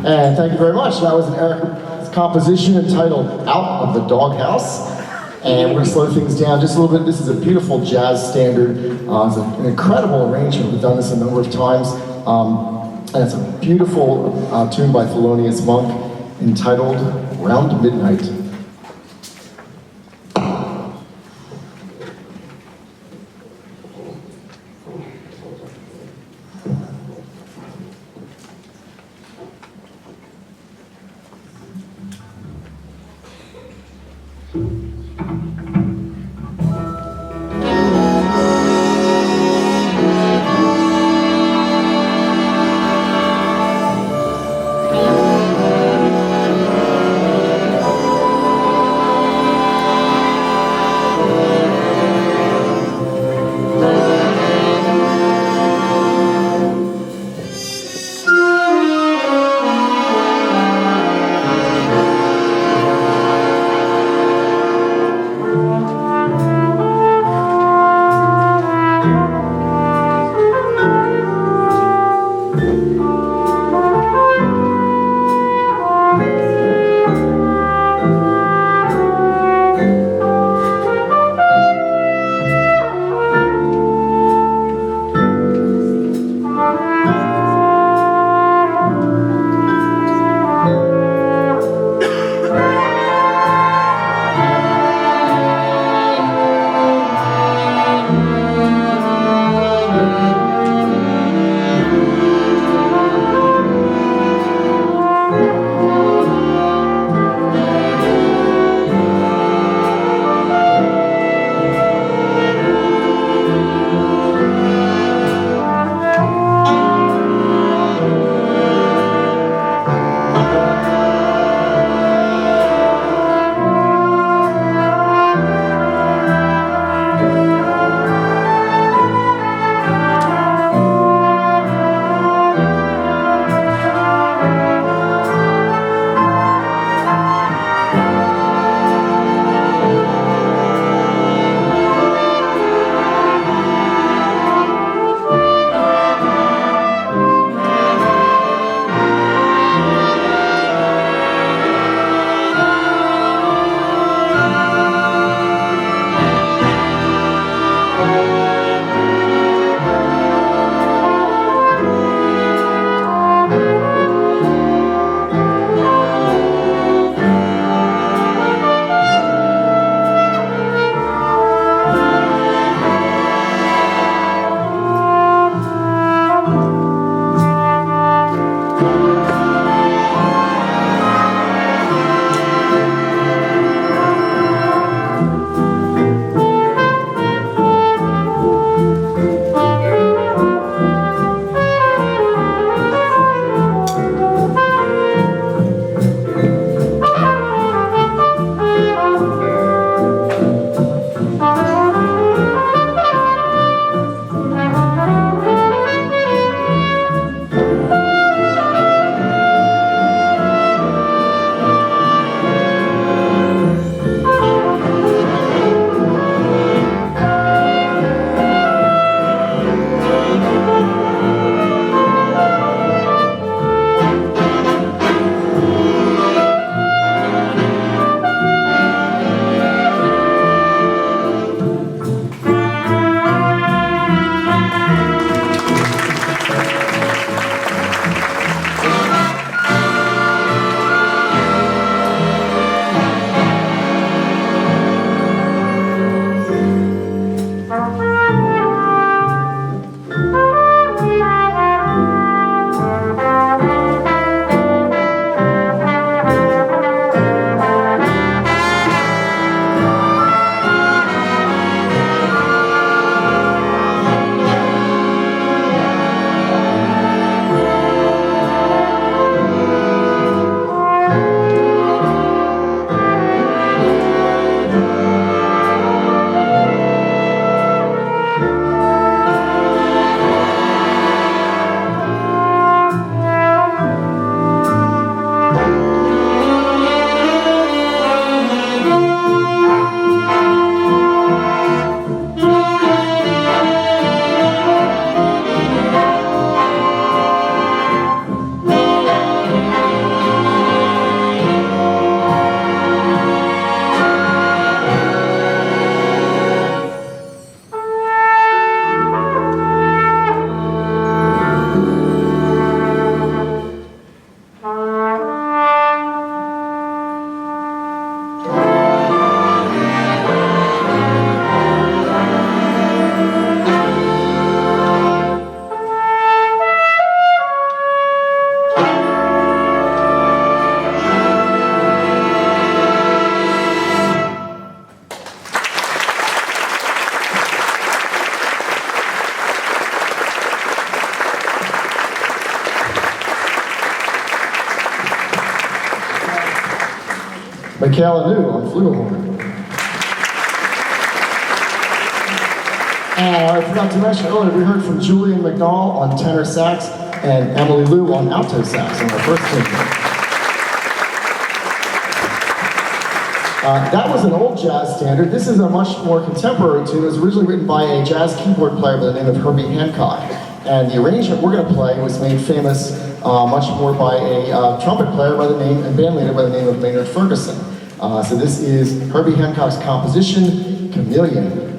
And thank you very much. That was an Eric composition entitled Out of the Doghouse. And we're going to slow things down just a little bit. This is a beautiful jazz standard. It's an incredible arrangement. We've done this a number of times. And it's a beautiful tune by Thelonious Monk entitled Round Midnight. Alleuia on flugelhorn. And I forgot to mention earlier, we heard from Julian McNall on tenor sax and Emily Liu on alto sax on our first team. That was an old jazz standard. This is a much more contemporary tune. It was originally written by a jazz keyboard player by the name of Herbie Hancock. And the arrangement we're going to play was made famous much more by a trumpet player by the name, and band leader by the name of Maynard Ferguson. So this is Herbie Hancock's composition, Chameleon.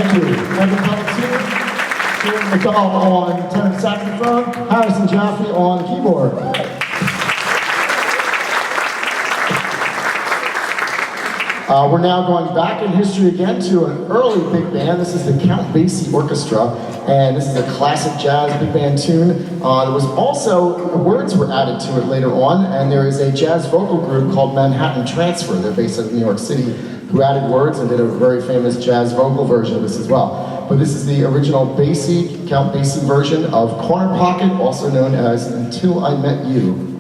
Thank you. Evan Pelletier, Stuart McDowell on tenor saxophone, Harrison Jaffe on keyboard. We're now going back in history again to an early big band. This is the Count Basie Orchestra, and this is a classic jazz big band tune. There was also, words were added to it later on, and there is a jazz vocal group called Manhattan Transfer. They're based out of New York City, who added words and did a very famous jazz vocal version of this as well. But this is the original Basie, Count Basie version of Corner Pocket, also known as Until I Met You.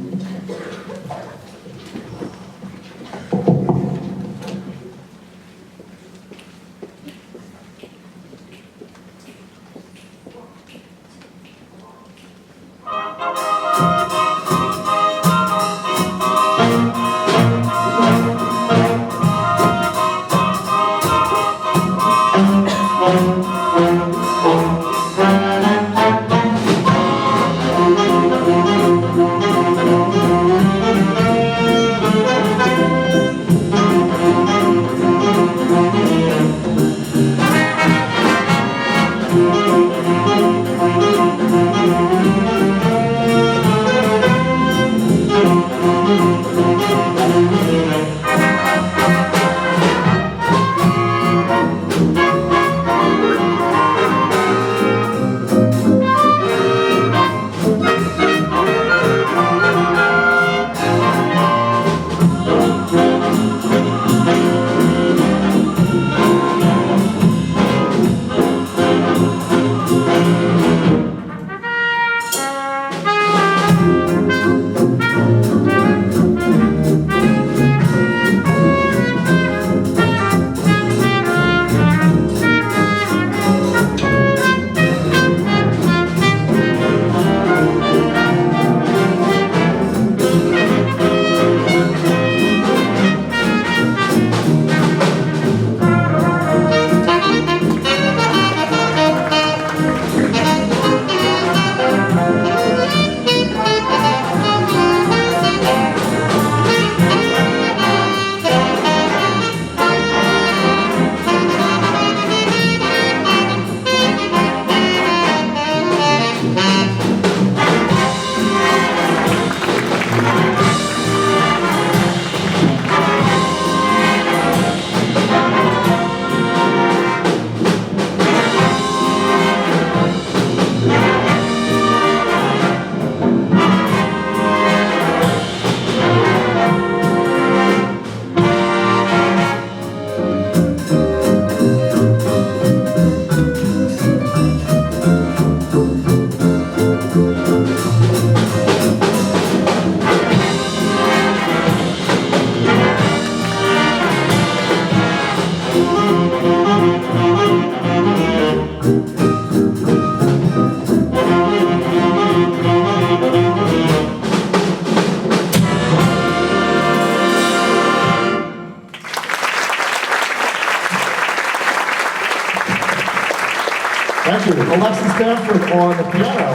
Alexis Stanford on the piano,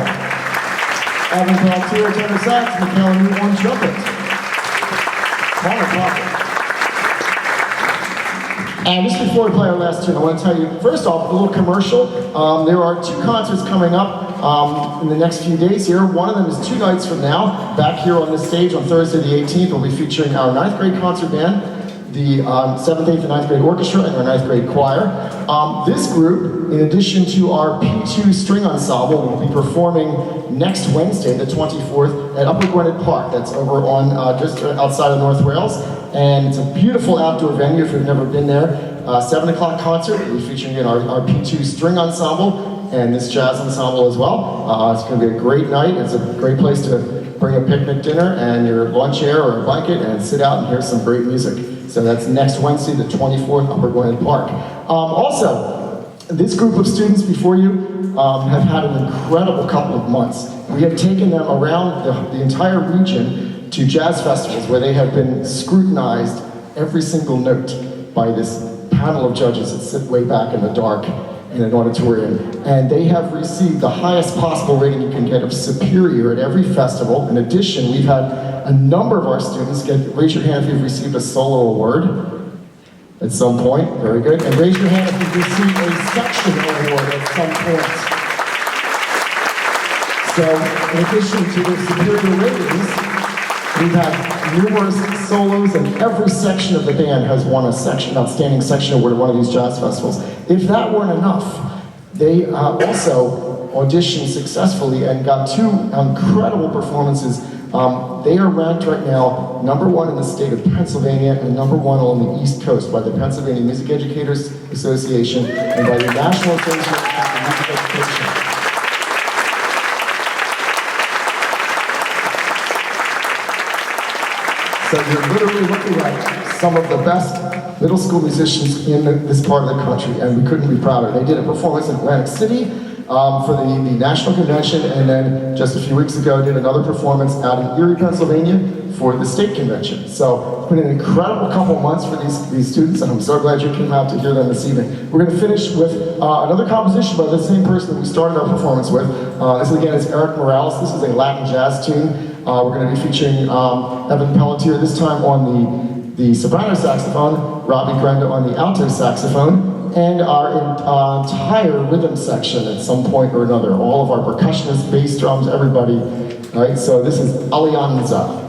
Evan Pelletier tenor sax, Michaela Newt on trumpet, Corner Pocket. And just before we play our last tune, I want to tell you, first off, a little commercial. There are 2 concerts coming up in the next few days here. One of them is 2 nights from now, back here on this stage on Thursday the 18th. We'll be featuring our 9th grade concert band, the 7th, 8th, and 9th grade orchestra, and our 9th grade choir. This group, in addition to our P2 string ensemble, will be performing next Wednesday, the 24th, at Upper Gwynedd Park. That's over on just outside of North Wales. And it's a beautiful outdoor venue if you've never been there. 7 o'clock concert, we'll be featuring our P2 string ensemble and this jazz ensemble as well. It's going to be a great night. It's a great place to bring a picnic dinner and your lawn chair or a blanket and sit out and hear some great music. So that's next Wednesday, the 24th, Upper Gwynedd Park. Also, this group of students before you have had an incredible couple of months. We have taken them around the entire region to jazz festivals where they have been scrutinized every single note by this panel of judges that sit way back in the dark in an auditorium. And they have received the highest possible rating you can get of superior at every festival. In addition, we've had a number of our students raise your hand if you've received a solo award. at some point. Very good. And raise your hand if you receive a section award at some point. So, in addition to the superior ratings, we've had numerous solos, and every section of the band has won a section, outstanding section award at one of these jazz festivals. If that weren't enough, they also auditioned successfully and got 2 incredible performances. They are ranked right now #1 in the state of Pennsylvania and #1 on the East Coast by the Pennsylvania Music Educators Association and by the National Association for Music Education. So you're literally looking at some of the best middle school musicians in this part of the country, and we couldn't be prouder. They did a performance in Atlantic City for the National Convention, and then just a few weeks ago did another performance out in Erie, Pennsylvania for the state convention. So it's been an incredible couple of months for these students, and I'm so glad you came out to hear them this evening. We're going to finish with another composition by the same person that we started our performance with. This again is Eric Morales. This is a Latin jazz tune. We're going to be featuring Evan Pelletier, this time on the soprano saxophone, Robbie Grenda on the alto saxophone, and our entire rhythm section at some point or another. All of our percussionists, bass drums, everybody. All right, so this is Alianza.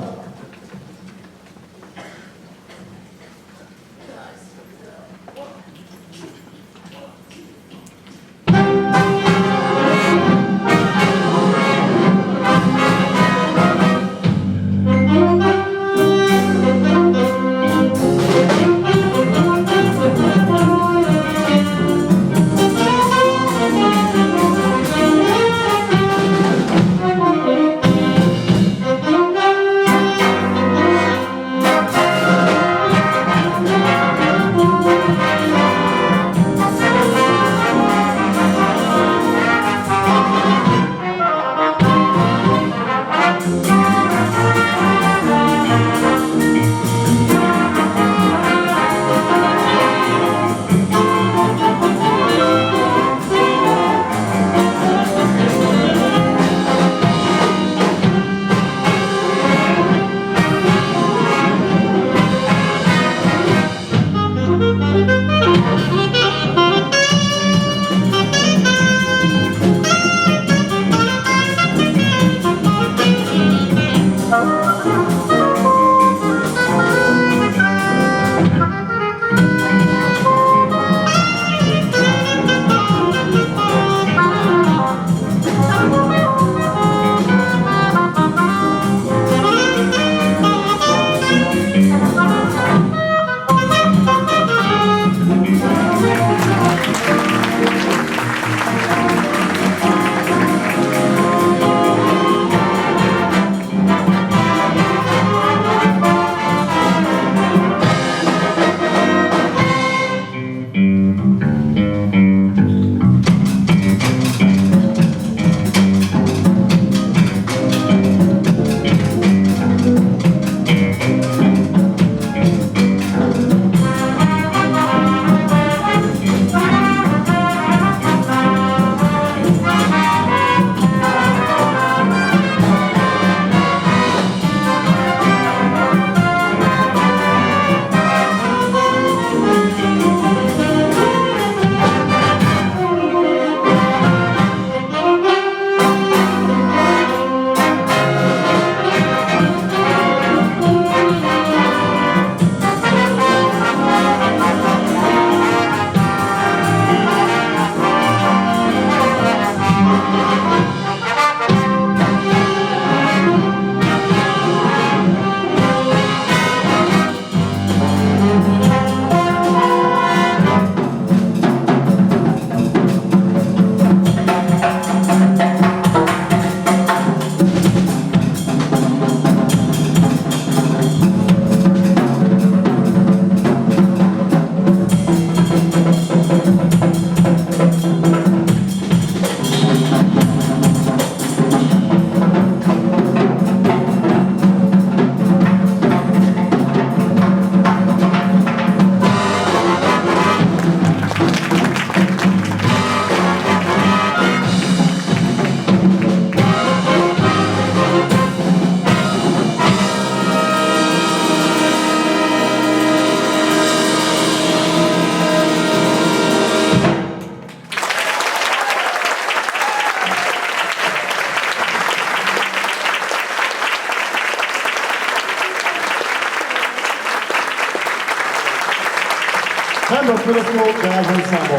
Pennbrook Middle School Jazz Ensemble.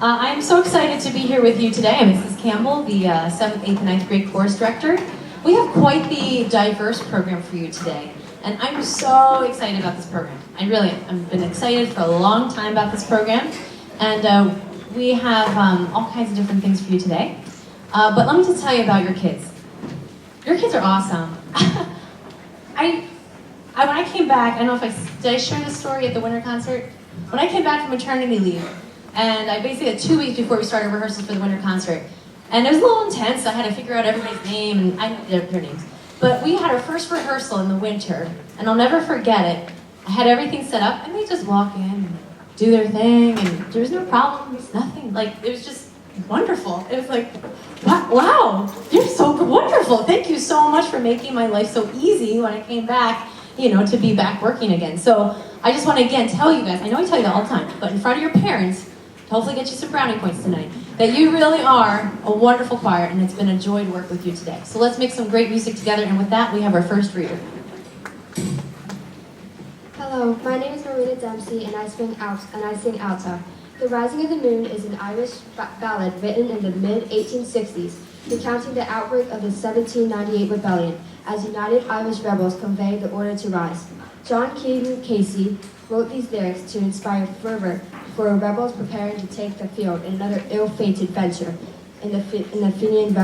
I'm so excited to be here with you today. I'm Mrs. Campbell, the 7th, 8th, and 9th grade chorus director. We have quite the diverse program for you today, and I'm so excited about this program. I really am. I've been excited for a long time about this program, and we have all kinds of different things for you today. But let me just tell you about your kids. Your kids are awesome. When I came back, I don't know if did I share this story at the winter concert? When I came back from maternity leave, and I basically had 2 weeks before we started rehearsals for the winter concert. And it was a little intense. I had to figure out everybody's name, and I know their names. But we had our first rehearsal in the winter, and I'll never forget it. I had everything set up, and they just walk in and do their thing, and there was no problems, nothing. Like, it was just wonderful. It was like, wow, you're so wonderful. Thank you so much for making my life so easy when I came back, to be back working again. So I just want to, again, tell you guys, I know I tell you that all the time, but in front of your parents, hopefully get you some brownie points tonight, that you really are a wonderful choir, and it's been a joy to work with you today. So let's make some great music together, and with that, we have our first reader. Hello, my name is Marina Dempsey, and I sing alto. The Rising of the Moon is an Irish ballad written in the mid-1860s, recounting the outbreak of the 1798 rebellion, as united Irish rebels conveyed the order to rise. John Keaton Casey wrote these lyrics to inspire fervor for rebels preparing to take the field in another ill-fated venture in the Fenian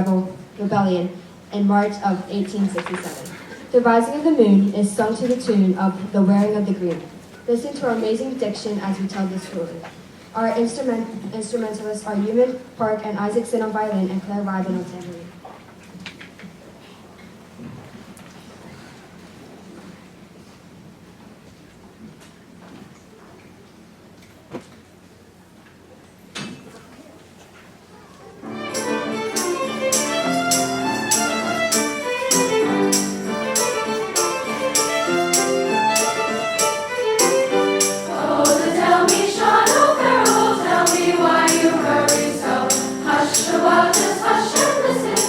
Rebellion in March of 1867. The Rising of the Moon is sung to the tune of The Wearing of the Green. Listen to our amazing diction as we tell the story. Our instrumentalists are Ewan Park and Isaacson on violin and Claire Rybin on tambourine. Just hush and listen.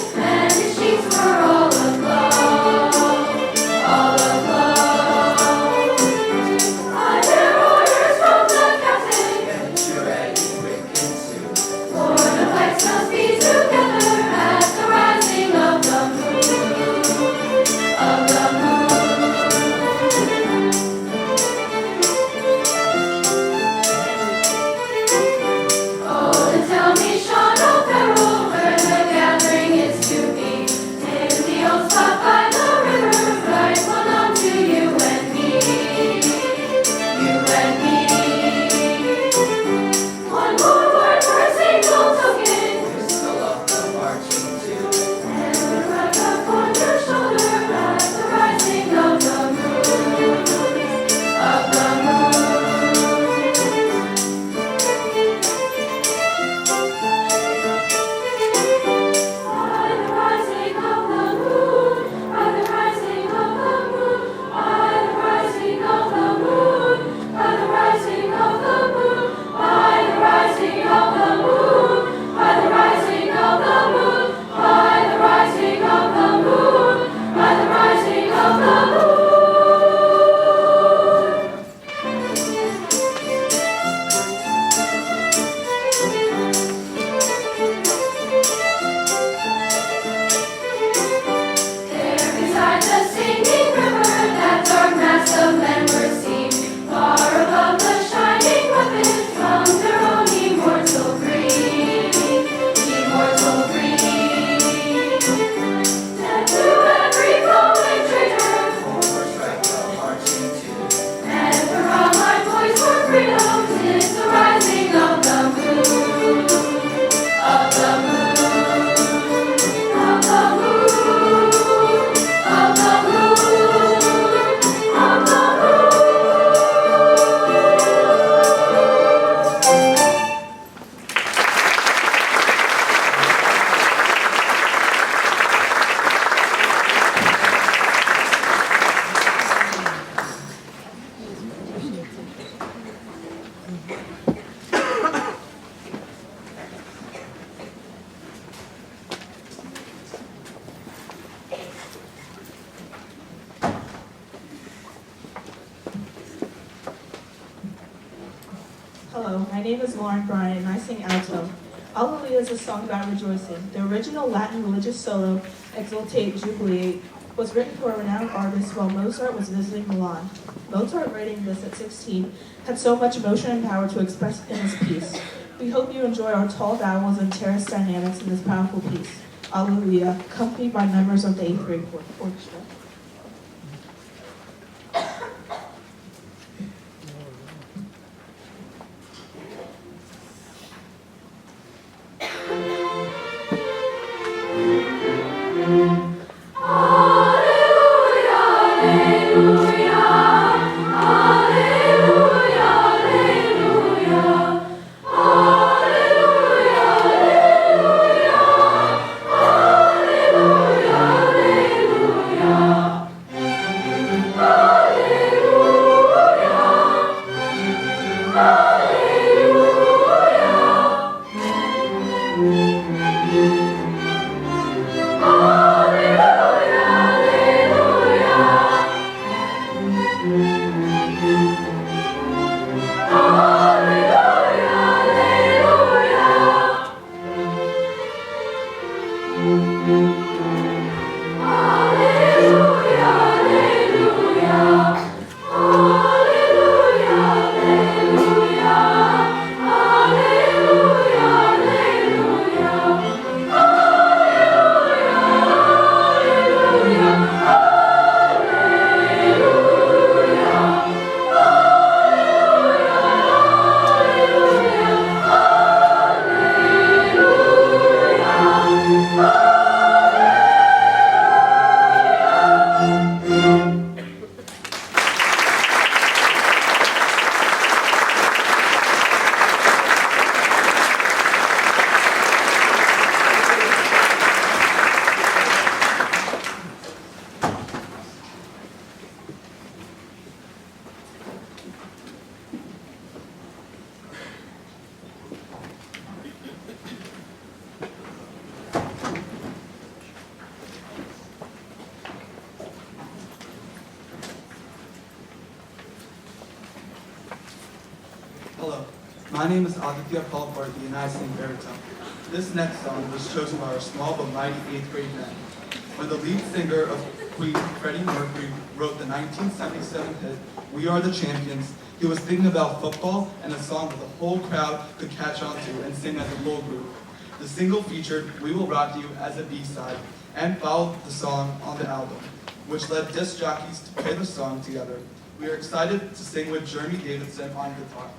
My name is Lauren Bryan and I sing alto. Alleuia is a song about rejoicing. The original Latin religious solo, Exultate, Jubilate, was written for a renowned artist while Mozart was visiting Milan. Mozart, writing this at 16, had so much emotion and power to express in his piece. We hope you enjoy our tall vowels and terrace dynamics in this powerful piece. Alleuia, accompanied by members of the 8th grade orchestra. Hello, my name is Aditya Palparthi and I sing baritone. This next song was chosen by our small but mighty 8th grade band. When the lead singer of Queen, Freddie Mercury, wrote the 1977 hit, We Are the Champions, he was thinking about football and a song that the whole crowd could catch on to and sing as a full group. The single featured We Will Rock You as a B-side and followed the song on the album, which led disc jockeys to play the song together. We are excited to sing with Jeremy Davidson on guitar.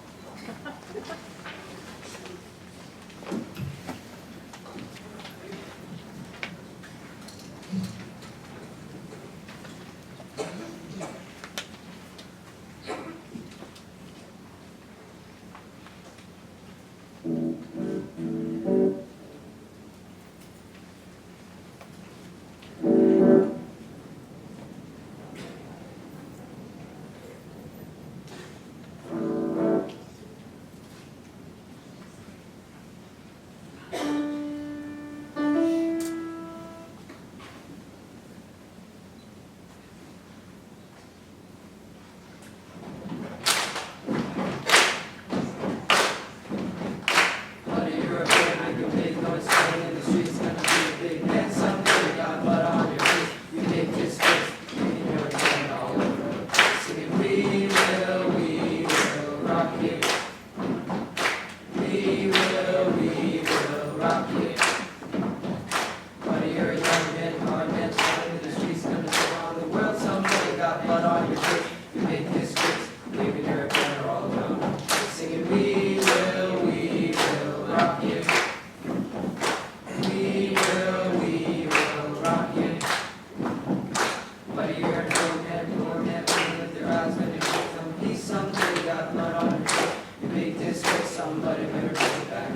Somebody better take it back.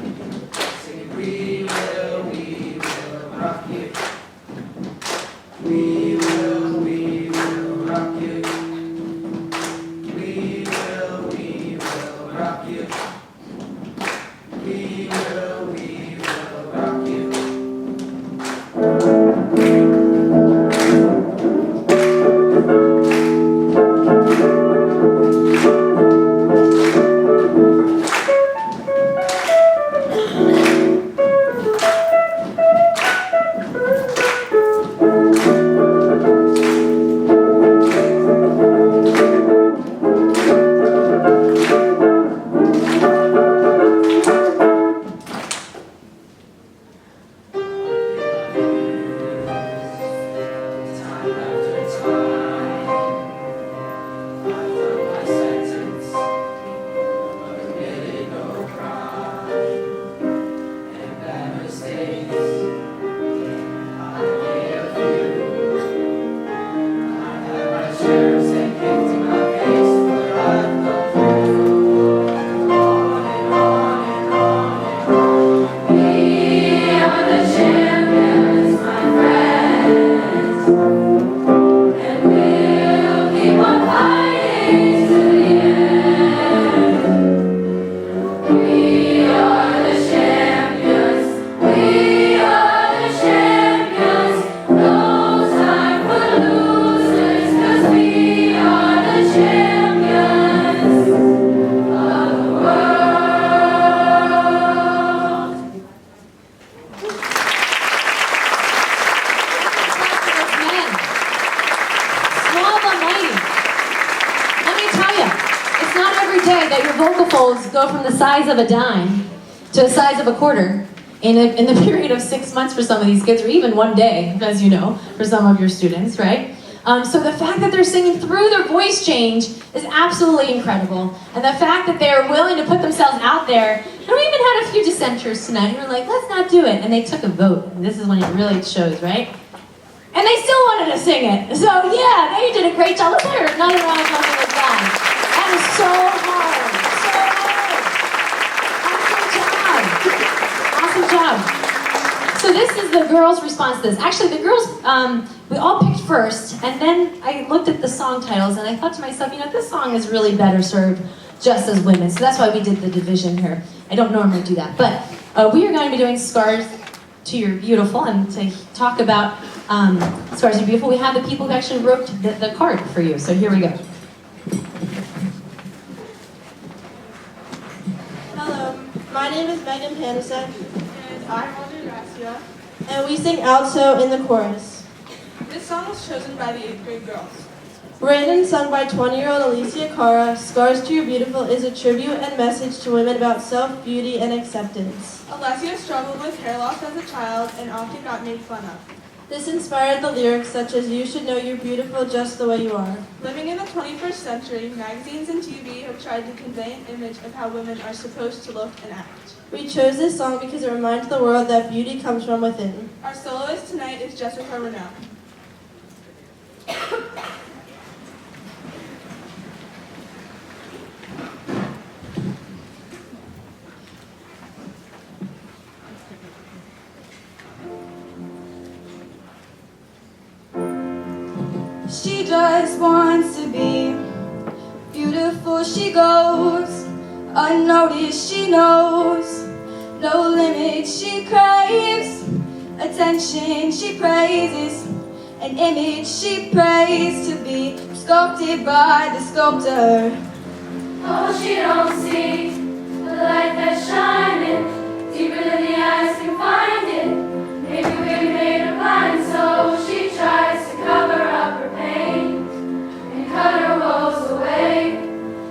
Singing, we will. girls go from the size of a dime to the size of a quarter in the period of 6 months for some of these kids, or even one day, as you know, for some of your students, right? So the fact that they're singing through their voice change is absolutely incredible. And the fact that they're willing to put themselves out there, and we even had a few dissenters tonight who were like, let's not do it. And they took a vote. And this is when it really shows, right? And they still wanted to sing it. So yeah, they did a great job. Let's hear another round of applause for those guys. That is so hard. So hard. Awesome job. Awesome job. So this is the girls' response to this. Actually, the girls, we all picked first, and then I looked at the song titles, and I thought to myself, you know, this song is really better served just as women. So that's why we did the division here. I don't normally do that, but we are going to be doing Scars to Your Beautiful, and to talk about Scars to Your Beautiful, we have the people who actually wrote the card for you. So here we go. Hello, my name is Megan Hansen, And I'm Audrey Gracia. and we sing alto in the chorus. This song was chosen by the 8th grade girls. Written and sung by 20-year-old Alicia Cara, Scars to Your Beautiful is a tribute and message to women about self-beauty and acceptance. Alessia struggled with hair loss as a child and often got made fun of. This inspired the lyrics such as "You should know you're beautiful just the way you are." Living in the 21st century, magazines and TV have tried to convey an image of how women are supposed to look and act. We chose this song because it reminds the world that beauty comes from within. Our soloist tonight is Jessica Renown. She just wants to be beautiful. She goes unnoticed. She knows no limits. She craves attention. She praises an image. She prays to be sculpted by the sculptor. Oh, she don't see the light that's shining deeper than the eyes can find it. Maybe we made her blind, so she tries to cover up her pain and cut her woes away.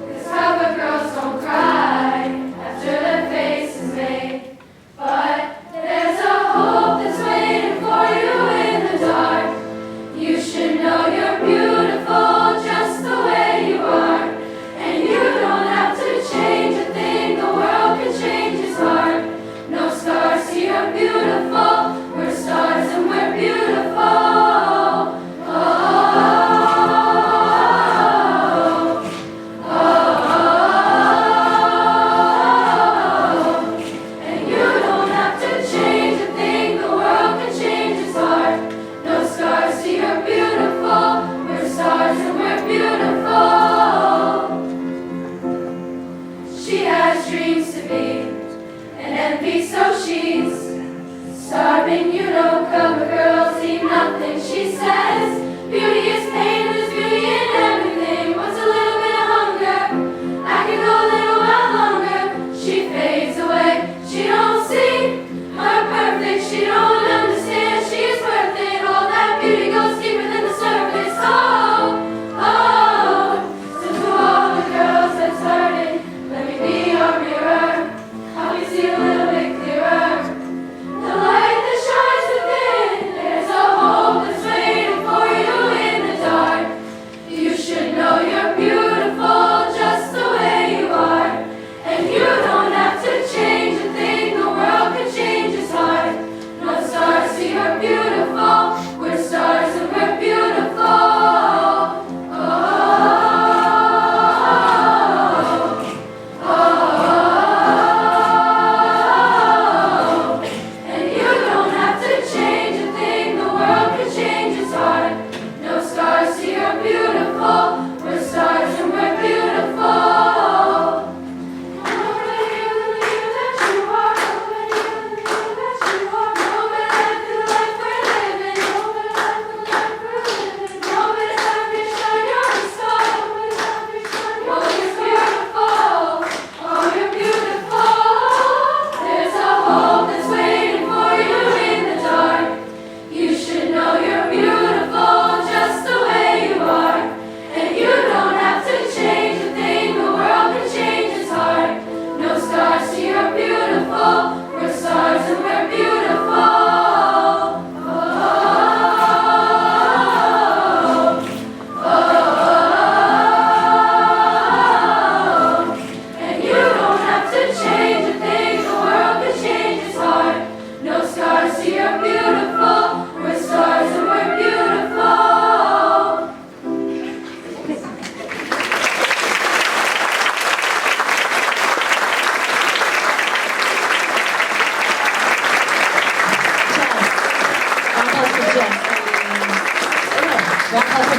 'Cause cover girls don't cry after their face is made. But there's a hope that's waiting for you in the dark. You should know you're beautiful just the way you are. And you don't have to change a thing, the world can change its heart. No scars to your beautiful, we're stars and we're beautiful. And you don't have to change a thing, the world can change its heart. No scars to your beautiful, we're stars and we're beautiful. She has dreams to be an MP, so she's starving. You don't cover girls, eat nothing. She says beauty is pain, there's beauty in everything. What's a little bit of hunger? I can go a little while longer. She fades away, she don't see her perfect. She don't understand she's worth it. All that beauty goes deeper than the surface. Oh, oh. So to all the girls that's hurting, let me be your mirror. Help you see a little bit clearer. The light that shines within, there's a hope that's waiting for you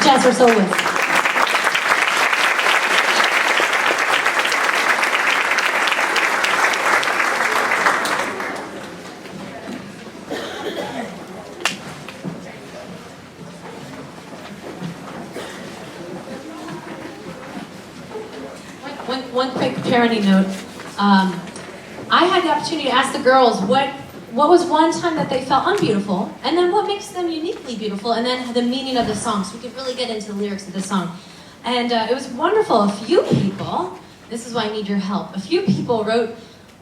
jazz our soloist. One quick parenting note. I had the opportunity to ask the girls what was one time that they felt unbeautiful, and then what makes them uniquely beautiful, and then the meaning of the song, so we could really get into the lyrics of the song. And it was wonderful. A few people, this is why I need your help, a few people wrote,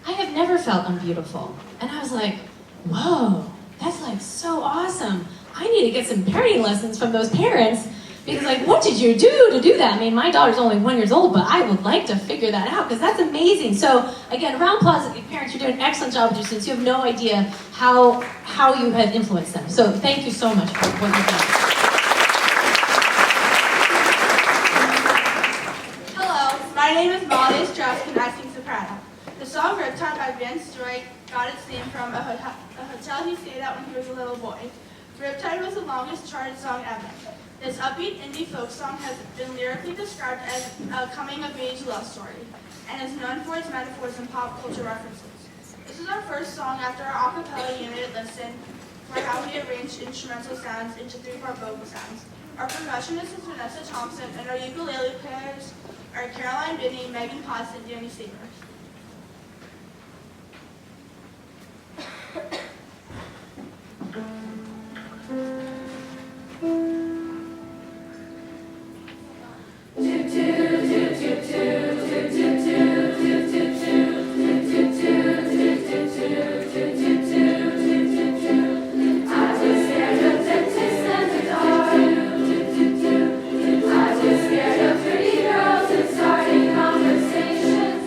I have never felt unbeautiful. And I was like, whoa, that's like so awesome. I need to get some parenting lessons from those parents. Because like, what did you do to do that? I mean, my daughter's only 1 year old, but I would like to figure that out because that's amazing. So again, round of applause, parents, you're doing an excellent job with your students. You have no idea how you have influenced them. So thank you so much for what you've done. Hello, my name is Molly Strauss and I sing soprano. The song Riptide by Vince Strait got its name from a hotel he stayed at when he was a little boy. Riptide was the longest charted song ever. This upbeat indie folk song has been lyrically described as a coming-of-age love story, and is known for its metaphors and pop culture references. This is our first song after our a cappella unit listened for how we arranged instrumental sounds into three-part vocal sounds. Our percussionist is Vanessa Thompson, and our ukulele players are Caroline Binney, Megan Potts, and Danny Saber. Scared of pretty girls and starting conversations.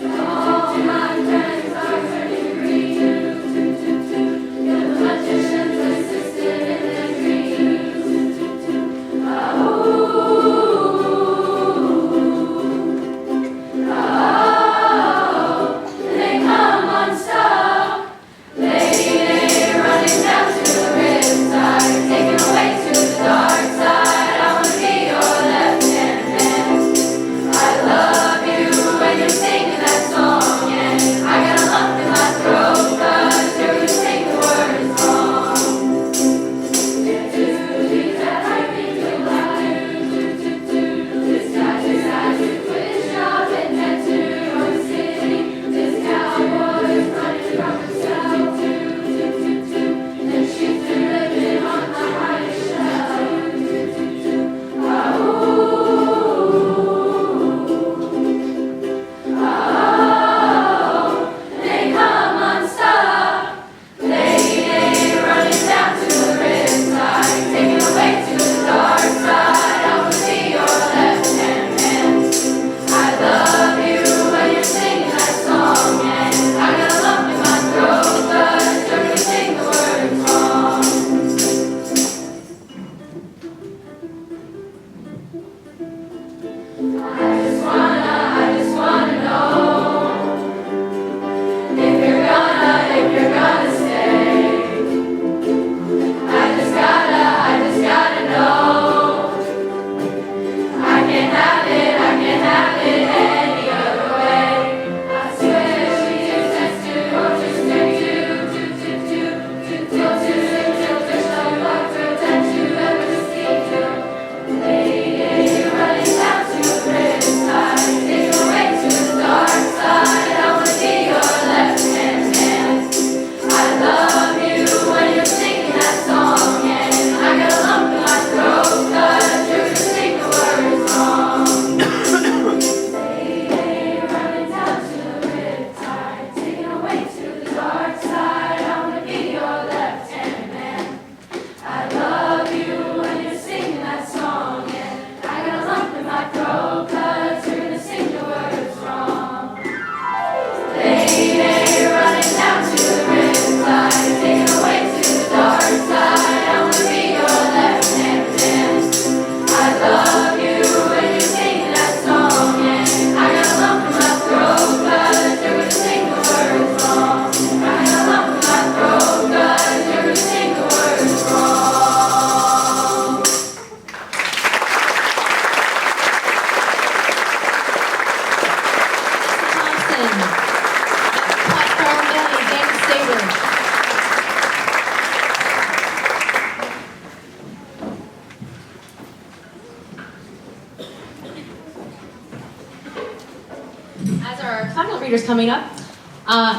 readers coming up.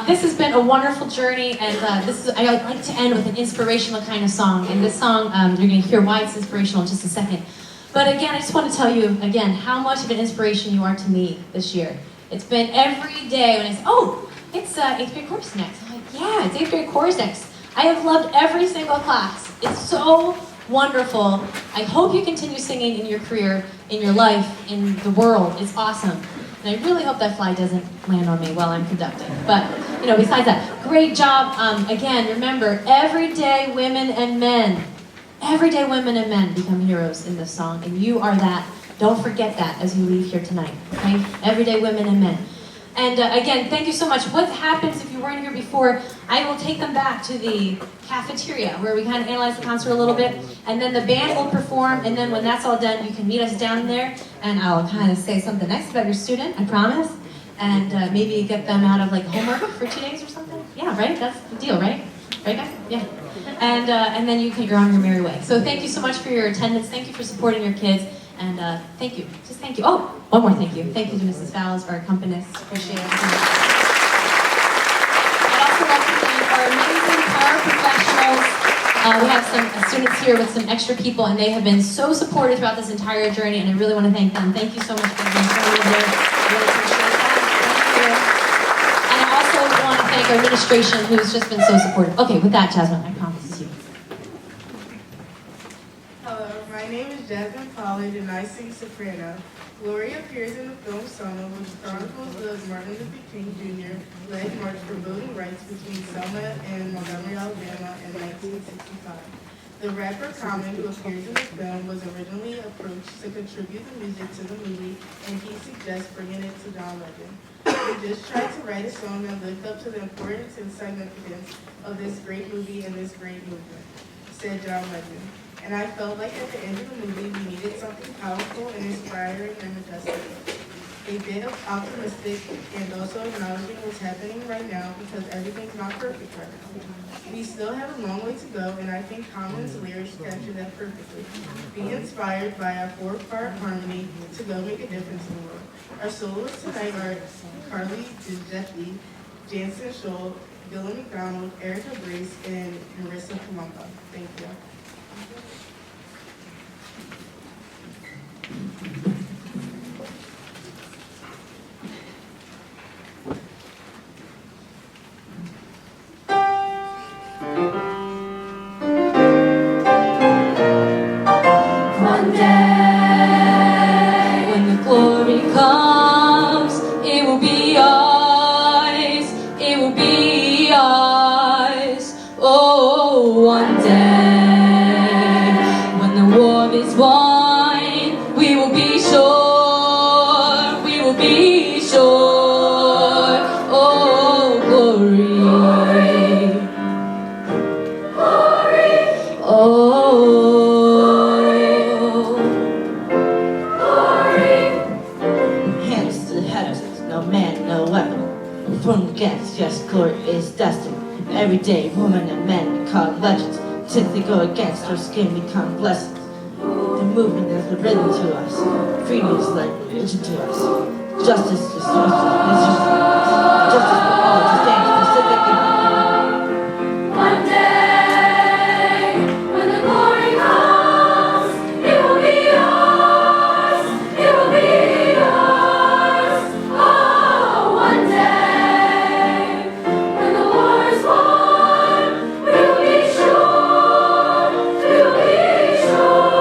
This has been a wonderful journey, and I like to end with an inspirational kind of song. And this song, you're going to hear why it's inspirational in just a second. But again, I just want to tell you again how much of an inspiration you are to me this year. It's been every day when I say, "Oh, it's 8th grade chorus next." I'm like, "Yeah, it's 8th grade chorus next." I have loved every single class. It's so wonderful. I hope you continue singing in your career, in your life, in the world. It's awesome. And I really hope that fly doesn't land on me while I'm conducting. But, you know, besides that, great job. Again, remember, everyday women and men become heroes in this song, and you are that. Don't forget that as you leave here tonight, okay? Everyday women and men. And again, thank you so much. What happens if you weren't here before, I will take them back to the cafeteria where we kind of analyze the concert a little bit, and then the band will perform, and then when that's all done, you can meet us down there, and I'll kind of say something nice about your student, I promise, and maybe get them out of like homework for 2 days or something. Yeah, right? That's the deal, right? Right, guys? Yeah. And then you're on your merry way. So thank you so much for your attendance. Thank you for supporting your kids. And thank you. Just thank you. Oh, one more thank you. Thank you to Mrs. Fowles, our accompanist. Appreciate it. I'd also like to thank our amazing paraprofessionals. We have some students here with some extra people, and they have been so supportive throughout this entire journey, and I really want to thank them. Thank you so much for being supportive there. I really appreciate that. Thank you. And I also want to thank our administration, who's just been so supportive. Okay, with that, Jasmine, I promise it's you. Hello, my name is Jasmine Pollard and I sing soprano. Gloria appears in the film Selma, which chronicles the Martin Luther King Jr. led march for voting rights between Selma and Montgomery, Alabama in 1965. The rapper Common, who appears in the film, was originally approached to contribute the music to the movie, and he suggests bringing it to John Legend. We just tried to write a song that lived up to the importance and significance of this great movie and this great movement, said John Legend. And I felt like at the end of the movie, we needed something powerful and inspiring and majestic. A bit of optimistic and also acknowledging what's happening right now because everything's not perfect right now. We still have a long way to go, and I think Common's lyrics capture that perfectly. Be inspired by our 4-part harmony to go make a difference in the world. Our soloists tonight are Carly Giuseppe, Jansen Scholl, Dylan McDonald, Erica Grace, and Marissa Palumpa. Thank you. One day, When the glory comes, it will be ours, it will be ours. Oh, one day, when the war is won, we will be sure, we will be sure. Oh, glory, oh. Hands to the heavens, no man, no weapon. Thrown against, yes, glory is destined. Every day, women and men become legends. Since they go against, our skin become blessings. The movement is the rhythm to us. Freedom is like religion to us. Justice is justice. Justice for all, to stand specific and one day, when the glory comes, it will be ours, it will be ours. Oh, one day, when the war is won, we will be sure, we will be sure.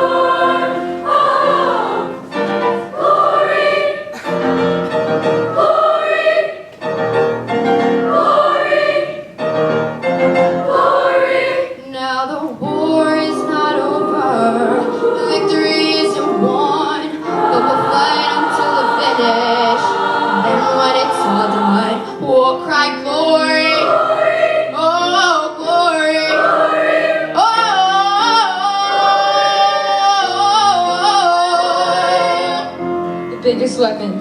Oh, glory, glory, glory. Now the war is not over, the victory isn't won, but we'll fight until the finish. And when it's all done, we'll cry glory, oh glory, oh. The biggest weapon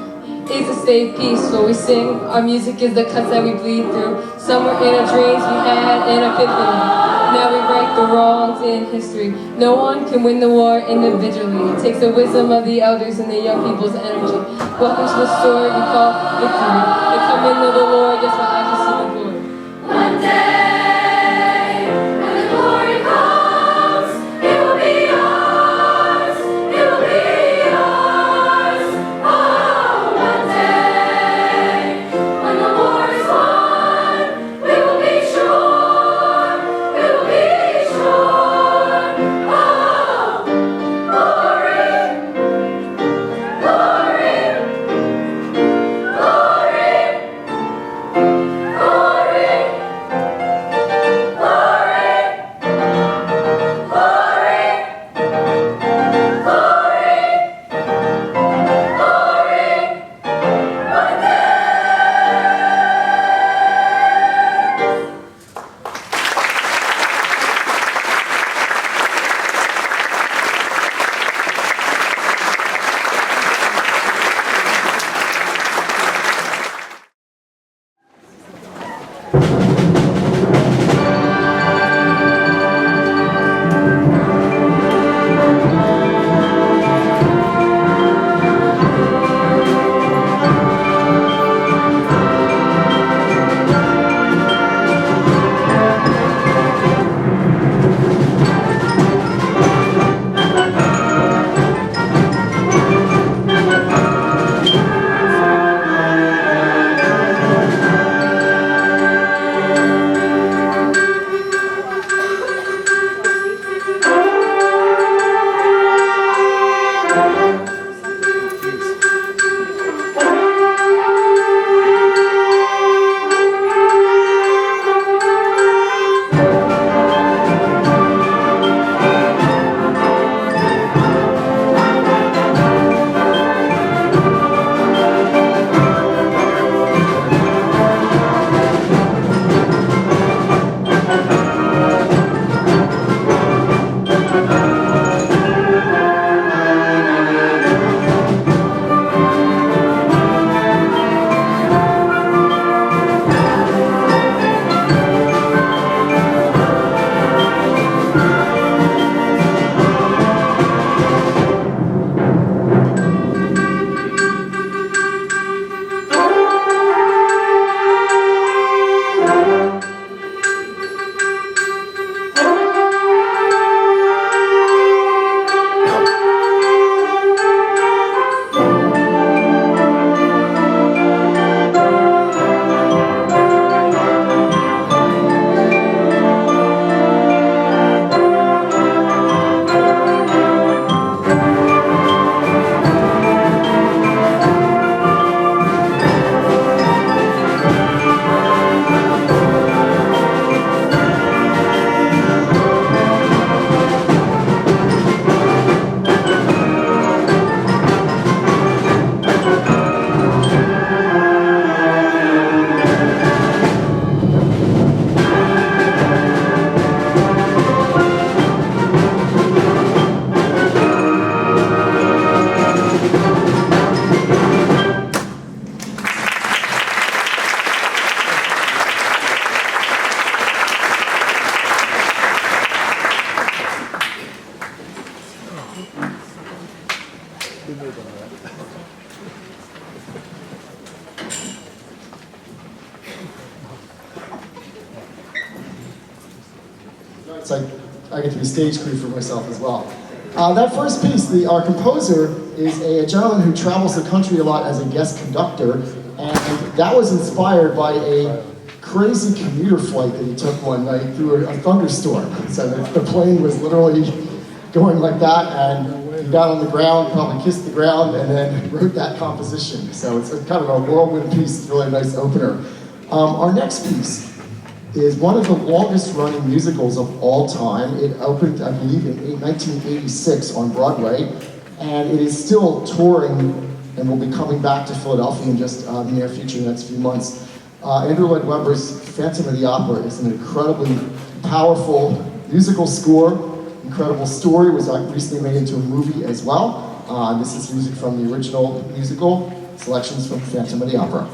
is to save peace. When we sing, our music is the cuts that we bleed through. Somewhere in our dreams we had an epiphany. now we right the wrongs in history. No one can win the war individually. It takes the wisdom of the elders and the young people's energy. Welcome to the story we call victory. The coming of the Lord, yes, my eyes will see the glory. One day, when the glory comes, it will be ours. It will be ours. Oh, one day, when the war is won, we will be sure. We will be sure. Oh, glory, glory, glory, glory. It's like I get to be stage crew for myself as well. That first piece, our composer is a gentleman who travels the country a lot as a guest conductor, and that was inspired by a crazy commuter flight that he took one night through a thunderstorm. So the plane was literally going like that, and he got on the ground, probably kissed the ground, and then wrote that composition. So it's kind of a whirlwind piece. It's a really nice opener. Our next piece is one of the longest running musicals of all time. It opened, I believe, in 1986 on Broadway, and it is still touring and will be coming back to Philadelphia in just the near future, the next few months. Andrew Lloyd Webber's Phantom of the Opera is an incredibly powerful musical score, incredible story. It was recently made into a movie as well. This is music from the original musical, selections from Phantom of the Opera.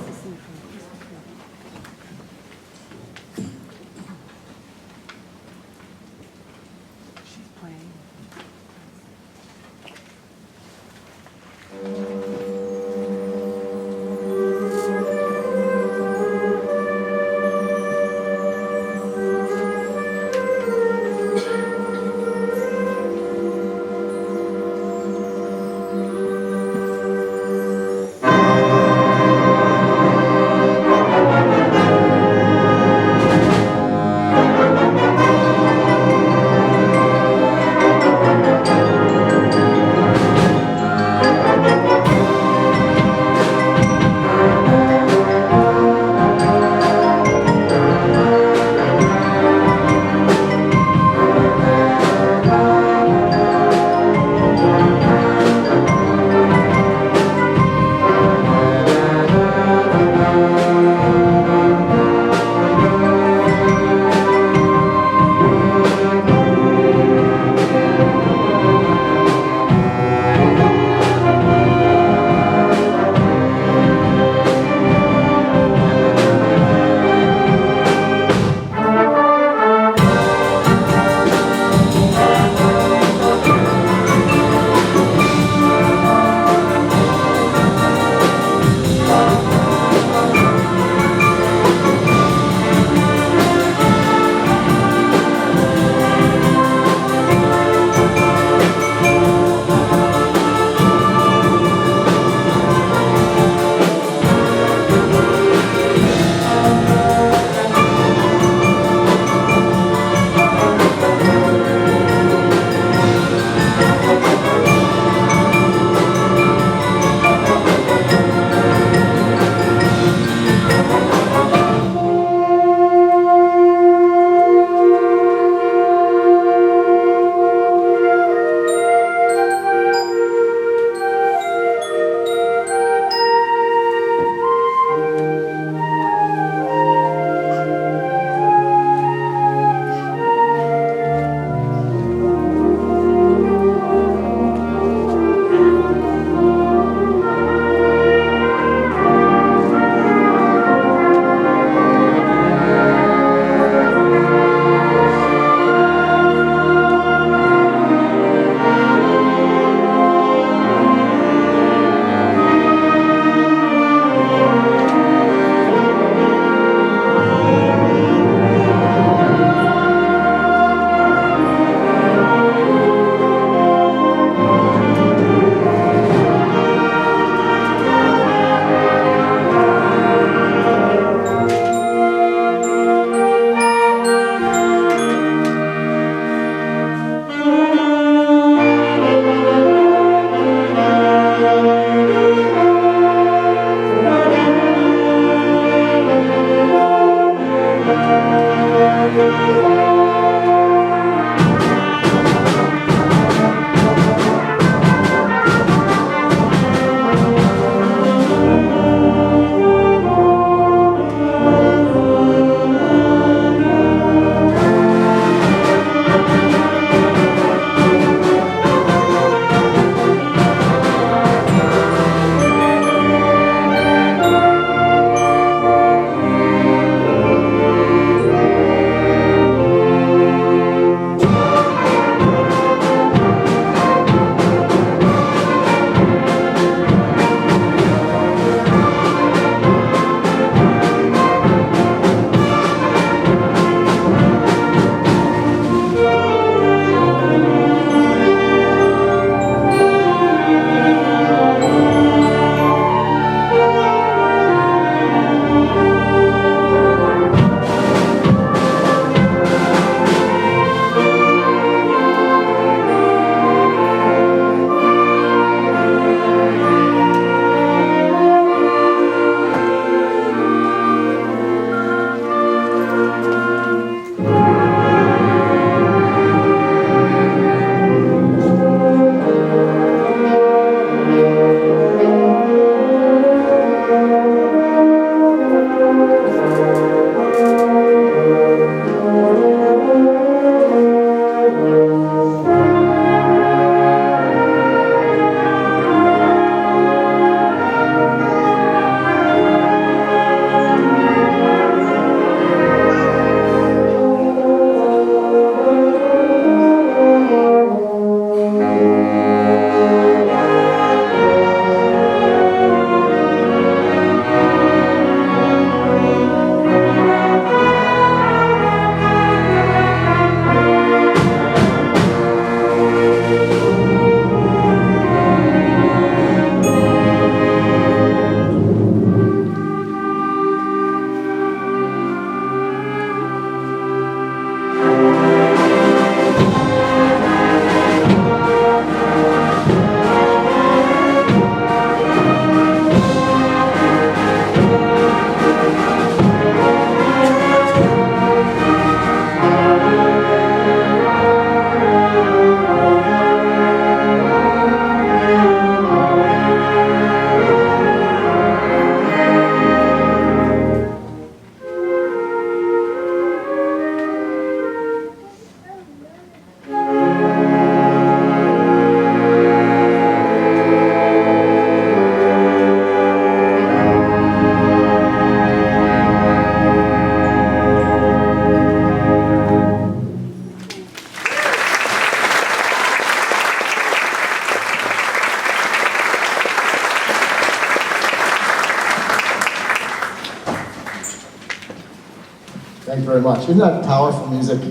very much. Isn't that powerful music?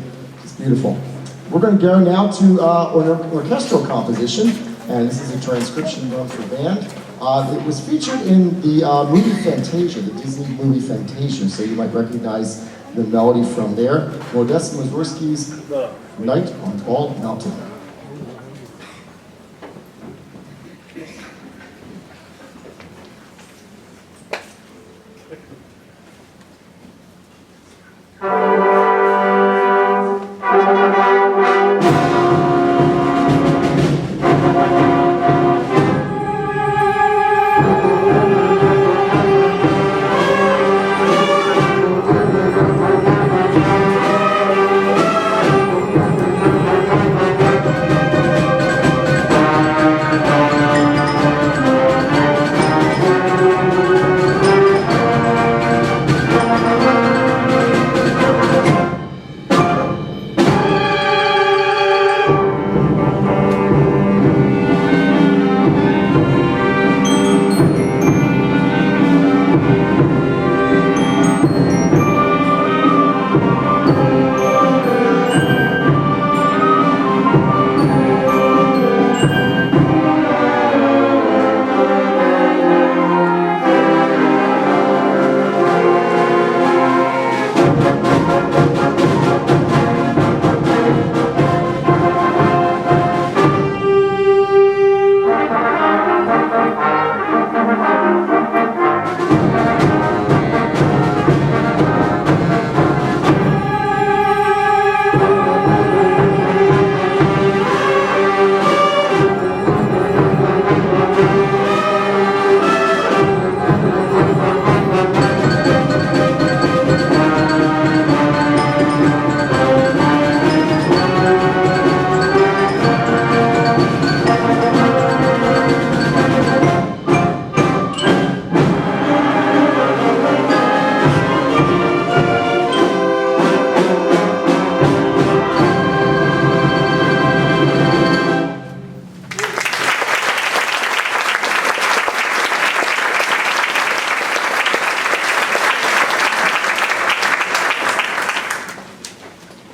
It's beautiful. We're going to go now to an orchestral composition, and this is a transcription done for band. It was featured in the movie Fantasia, the Disney movie Fantasia, so you might recognize the melody from there. Modest Mussorgsky's Night on Bald Mountain.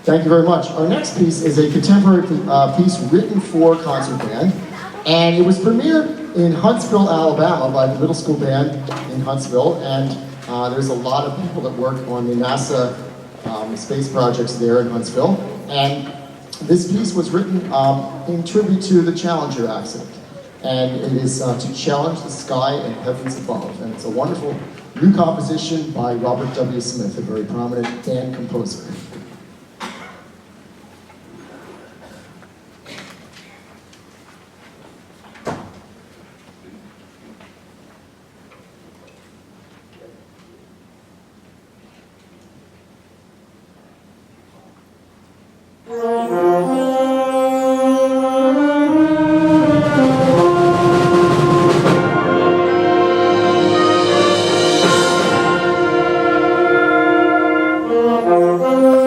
Thank you very much. Our next piece is a contemporary piece written for concert band, and it was premiered in Huntsville, Alabama by the middle school band in Huntsville, and there's a lot of people that work on the NASA space projects there in Huntsville, and this piece was written in tribute to the Challenger accident, and it is to challenge the sky and heavens above, and it's a wonderful new composition by Robert W. Smith, a very prominent band composer. Thank you.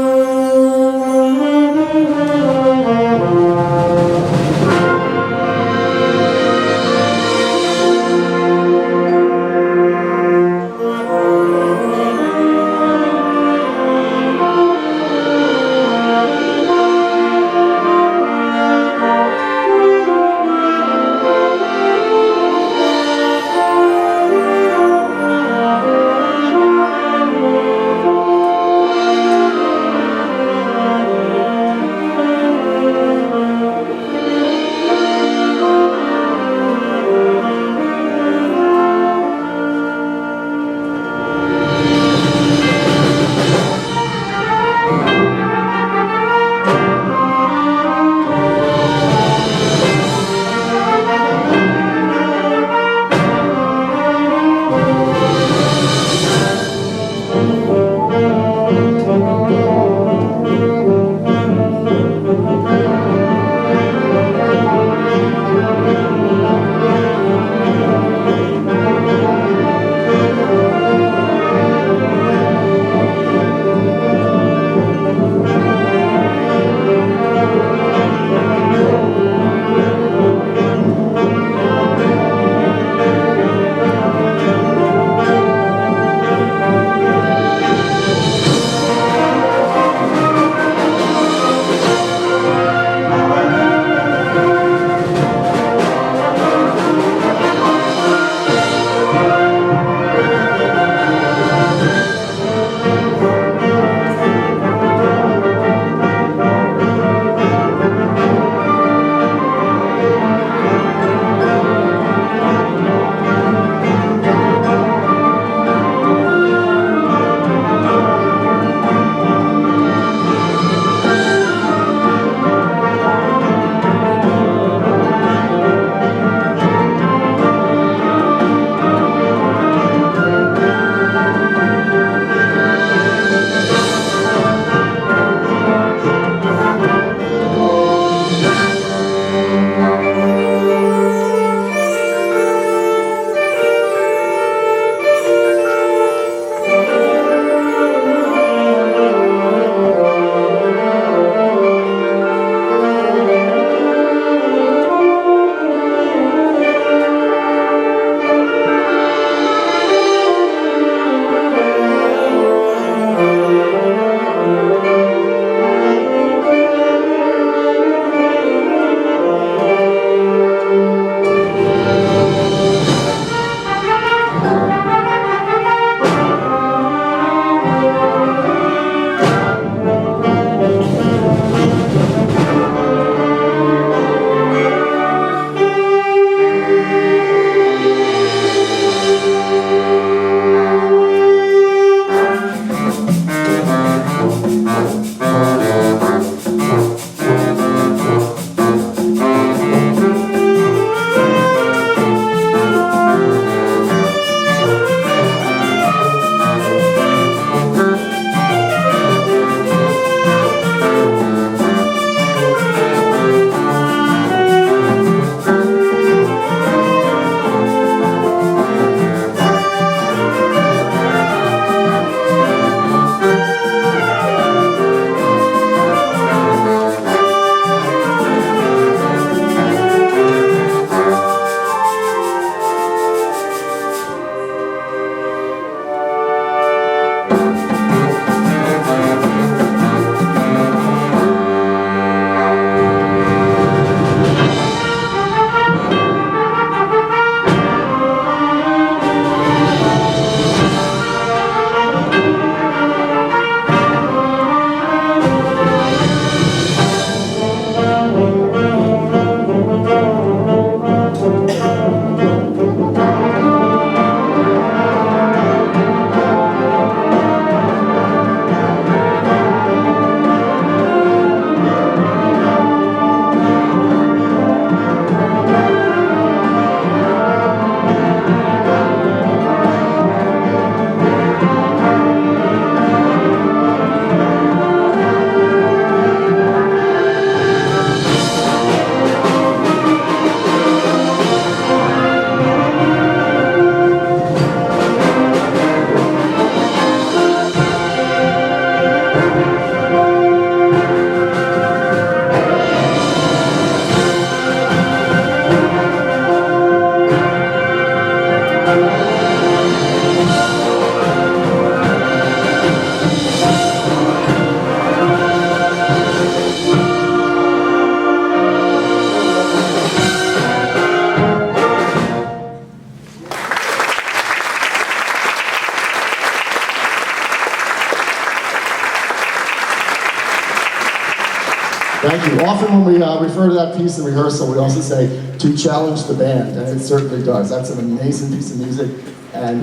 Thank you. Often when we refer to that piece in rehearsal, we also say, to challenge the band, and it certainly does. That's an amazing piece of music, and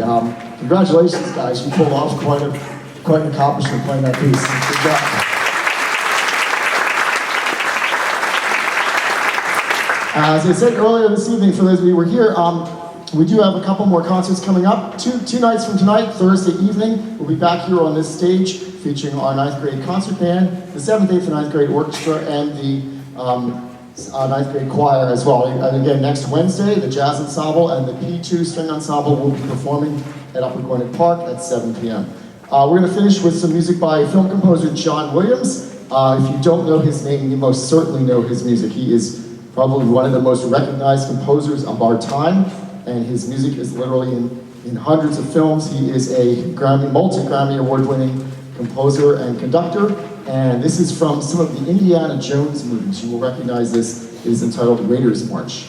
congratulations, guys. You pulled off quite an accomplishment playing that piece. Good job. As I said earlier this evening, for those of you who were here, we do have a couple more concerts coming up. Two nights from tonight, Thursday evening, we'll be back here on this stage featuring our 9th grade concert band, the 7th, 8th, and 9th grade orchestra, and the 9th grade choir as well. And again, next Wednesday, the jazz ensemble and the P2 string ensemble will be performing at Upper Gwinnett Park at 7 p.m. We're going to finish with some music by film composer John Williams. If you don't know his name, you most certainly know his music. He is probably one of the most recognized composers of our time, and his music is literally in hundreds of films. He is a multi-Grammy award-winning composer and conductor, and this is from some of the Indiana Jones movies. You will recognize this. It is entitled Raiders March.